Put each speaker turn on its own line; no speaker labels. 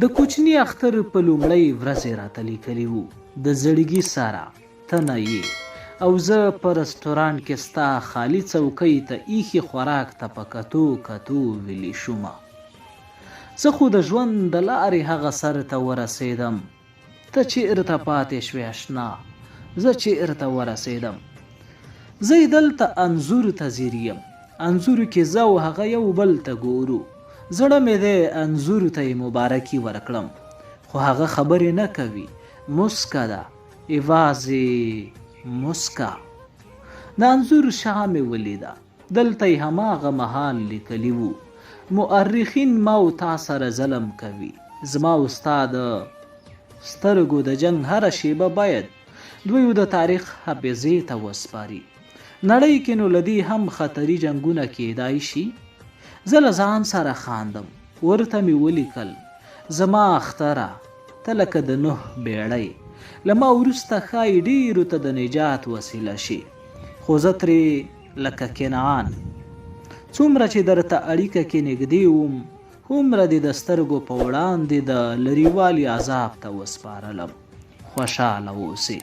د کوچني اختر په لومړۍ ورځ راته لیکلي وو د زړګي سره ته نه یې او زه په رستورانټ کې ستا خالي څوکۍ ته ایښي خوراک ته په کتو کتو ویلي شومه. زه خو د ژوند د لارې هغه سر ته ورسېدم، ته چېرته پاتې شوې اشنا، زه چېرته ورسېدم. زه یې دلته انځور ته ځیر یم، انځور کې زه او هغه یو بل ته ګورو. زړه مې دی انځور ته یې مبارکي ورکړم، خو هغه خبرې نه کوي، مسکه ده یوازې مسکه. د انځور شا مې ولیده، دلته یې هماغه مهال لیکلي وو مؤرخین ما او تا سره ظلم کوي، زما او ستا د سترګو د جنګ هره شیبه باید دویو د تاریخ حافظې ته وسپاري. نړۍ کې نو له دې هم خطري جنګونه کیدای شي. زه له ځان سره خاندم، ورته مې ولیکل زما اختره ته لکه د نوح بیړۍ، له ما وروسته ښایي ډېرو ته د نجات وسیله شي، خو زه ترې لکه کنعان څومره چې درته اړیکه کې نږدې وم هومره دې د سترګو په وړاندې د لرېوالي عذاب ته وسپارلم. خوشحاله اوسئ.